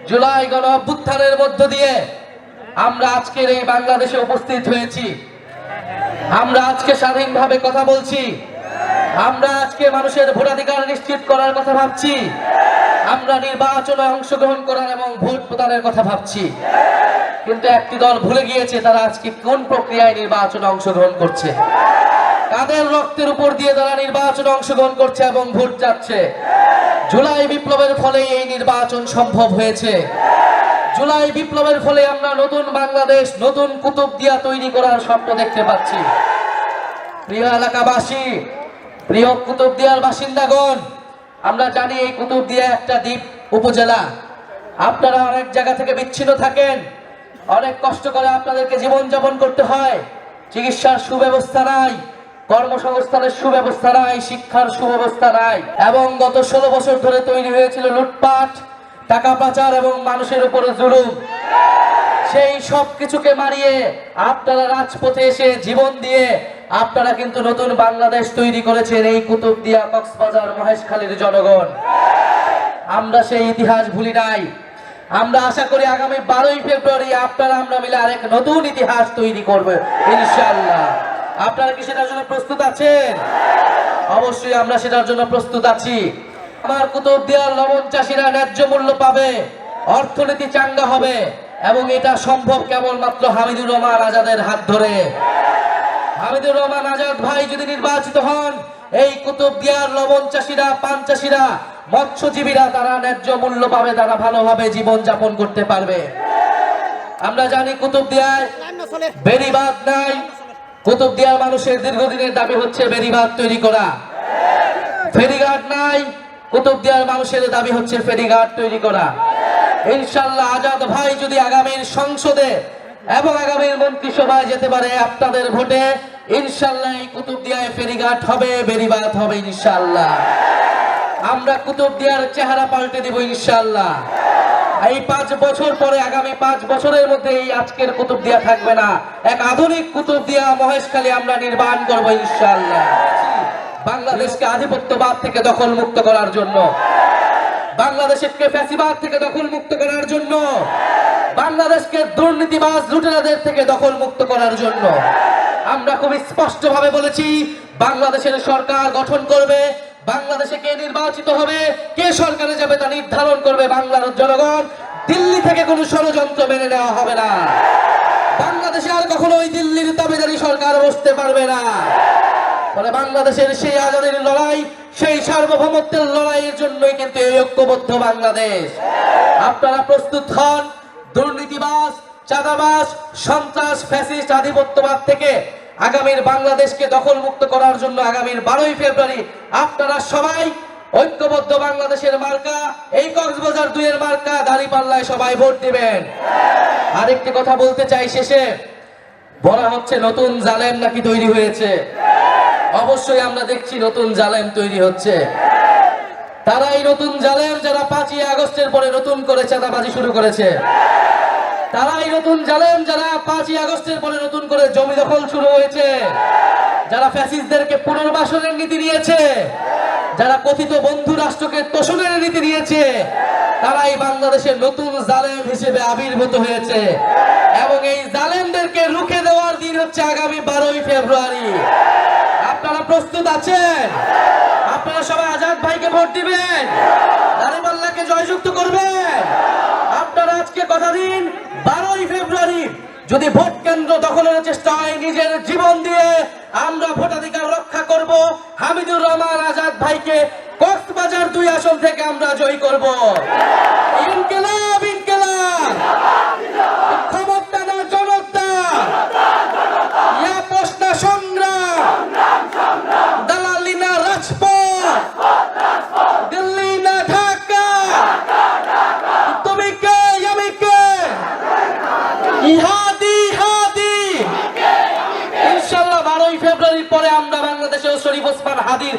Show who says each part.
Speaker 1: জুলাই গণ অভ্যুত্থানের মধ্য দিয়ে আমরা আজকের এই বাংলাদেশে উপস্থিত হয়েছি। আমরা আজকে স্বাধীনভাবে কথা বলছি। আমরা আজকে মানুষের ভোটাধিকার নিশ্চিত করার কথা ভাবছি। আমরা নির্বাচনে অংশগ্রহণ করার এবং ভোট প্রদানের কথা ভাবছি। কিন্তু একটি দল ভুলে গিয়েছে তারা আজকে কোন প্রক্রিয়ায় নির্বাচনে অংশগ্রহণ করছে, কাদের রক্তের উপর দিয়ে তারা নির্বাচনে অংশগ্রহণ করছে এবং ভোট যাচ্ছে। জুলাই বিপ্লবের ফলে এই নির্বাচন সম্ভব হয়েছে। জুলাই বিপ্লবের ফলে আমরা নতুন বাংলাদেশ, নতুন কুতুবদিয়া তৈরি করার স্বপ্ন দেখতে পাচ্ছি। প্রিয় এলাকাবাসী, প্রিয় কুতুবদিয়ার বাসিন্দাগণ, আমরা জানি এই কুতুবদিয়া একটা দ্বীপ উপজেলা। আপনারা অনেক জায়গা থেকে বিচ্ছিন্ন থাকেন, অনেক কষ্ট করে আপনাদেরকে জীবনযাপন করতে হয়। চিকিৎসার সুব্যবস্থা নাই, কর্মসংস্থানের সুব্যবস্থা নাই, শিক্ষার সুব্যবস্থা নাই, এবং গত 16 বছর ধরে তৈরি হয়েছিল লুটপাট, টাকা পাচার এবং মানুষের উপরে জুলুম। সেই সব কিছুকে মারিয়ে আপনারা রাজপথে এসে জীবন দিয়ে আপনারা কিন্তু নতুন বাংলাদেশ তৈরি করেছেন এই কুতুবদিয়া, কক্সবাজার, মহেশখালীর জনগণ। আমরা সেই ইতিহাস ভুলি নাই। আমরা আশা করি আগামী 12ই ফেব্রুয়ারি আপনারা আমরা মিলে আরেক নতুন ইতিহাস তৈরি করব ইনশাআল্লাহ। আপনারা কি সেটার জন্য প্রস্তুত আছেন? অবশ্যই আমরা সেটার জন্য প্রস্তুত আছি। আমার কুতুবদিয়ার লবণ চাষিরা ন্যায্য মূল্য পাবে, অর্থনীতি চাঙ্গা হবে, এবং এটা সম্ভব কেবলমাত্র হামিদুর রহমান আজাদের হাত ধরে। হামিদুর রহমান আজাদ ভাই যদি নির্বাচিত হন, এই কুতুবদিয়ার লবণ চাষিরা, পান চাষিরা, মৎস্যজীবীরা তারা ন্যায্য মূল্য পাবে, তারা ভালোভাবে জীবন যাপন করতে পারবে। আমরা জানি কুতুবদিয়ায় বেড়িবাঁধ নাই। কুতুবদিয়ার মানুষের দীর্ঘদিনের দাবি হচ্ছে বেড়িবাঁধ তৈরি করা। ফেরিঘাট নাই, কুতুবদিয়ার মানুষের দাবি হচ্ছে ফেরিঘাট তৈরি করা। ইনশাআল্লাহ আজাদ ভাই যদি আগামীর সংসদে এবং আগামীর মন্ত্রিসভায় যেতে পারে আপনাদের ভোটে, ইনশাআল্লাহ এই কুতুবদিয়ায় ফেরিঘাট হবে, বেড়িবাঁধ হবে ইনশাআল্লাহ। আমরা কুতুবদিয়ার চেহারা পাল্টে দিব ইনশাআল্লাহ। এই 5 বছর পরে, আগামী 5 বছরের মধ্যে এই আজকের কুতুবদিয়া থাকবে না, এক আধুনিক কুতুবদিয়া মহেশখালী আমরা নির্মাণ করব ইনশাআল্লাহ। বাংলাদেশকে আধিপত্যবাদ থেকে দখল মুক্ত করার জন্য, বাংলাদেশকে ফ্যাসিবাদ থেকে দখল মুক্ত করার জন্য, বাংলাদেশকে দুর্নীতিবাজ লুটেরাদের থেকে দখল মুক্ত করার জন্য আমরা খুব স্পষ্টভাবে বলেছি বাংলাদেশের সরকার গঠন করবে। বাংলাদেশে কে নির্বাচিত হবে, কে সরকারে যাবে তা নির্ধারণ করবে বাংলার জনগণ। দিল্লি থেকে কোনো ষড়যন্ত্র মেনে নেওয়া হবে না। বাংলাদেশে আর কখনো ওই দিল্লির দাবিদারি সরকার বসতে পারবে না। ফলে বাংলাদেশের সেই আজাদের লড়াই, সেই সার্বভৌমত্বের লড়াইয়ের জন্যই কিন্তু এই ঐক্যবদ্ধ বাংলাদেশ। আপনারা প্রস্তুত হন দুর্নীতিবাজ, চাঁদাবাজ, সন্ত্রাস, ফ্যাসিস্ট, আধিপত্যবাদ থেকে আগামীর বাংলাদেশকে দখল মুক্ত করার জন্য আগামীর 12ই ফেব্রুয়ারি আপনারা সবাই ঐক্যবদ্ধ বাংলাদেশের মার্কা, এই কক্সবাজার 2 এর মার্কা দাঁড়িপাল্লায় সবাই ভোট দিবেন। আরেকটি কথা বলতে চাই শেষে, বলা হচ্ছে নতুন জালেম নাকি তৈরি হয়েছে। অবশ্যই আমরা দেখছি নতুন জালেম তৈরি হচ্ছে। তারা এই নতুন জালেম যারা 5ই আগস্টের পরে নতুন করে চাঁদাবাজি শুরু করেছে, তারা এই নতুন জালেম যারা 5ই আগস্টের পরে নতুন করে জমি দখল শুরু হয়েছে, যারা ফ্যাসিস্টদেরকে পুনর্বাসনের নীতি নিয়েছে, যারা কথিত বন্ধু রাষ্ট্রকে তোষণের নীতি নিয়েছে, তারা এই বাংলাদেশের নতুন জালেম হিসেবে আবির্ভূত হয়েছে। এবং এই জালেমদেরকে রুখে দেওয়ার দিন হচ্ছে আগামী 12ই ফেব্রুয়ারি। আপনারা প্রস্তুত আছেন? আপনারা সবাই আজাদ ভাইকে ভোট দিবেন, দাঁড়িপাল্লাকে জয়যুক্ত করবেন। আপনারা আজকে কথা দিন 12ই ফেব্রুয়ারি যদি ভোট কেন্দ্র দখলের চেষ্টা হয়, নিজের জীবন দিয়ে আমরা ভোটাধিকার রক্ষা করব। হামিদুর রহমান আজাদ ভাইকে কক্সবাজার 2 আসন থেকে আমরা জয়ী করব। ইনকিলাব, ইনকিলাব, ক্ষমতা না জনতা, ইয়া প্রশ্ন সংগ্রাম, দালালি না রাজপথ, দিল্লি না ঢাকা, তুমি কে আমি কে, ইহাদি হাদি। ইনশাআল্লাহ 12ই ফেব্রুয়ারির পরে আমরা বাংলাদেশের শরীফ ওসমান হাদির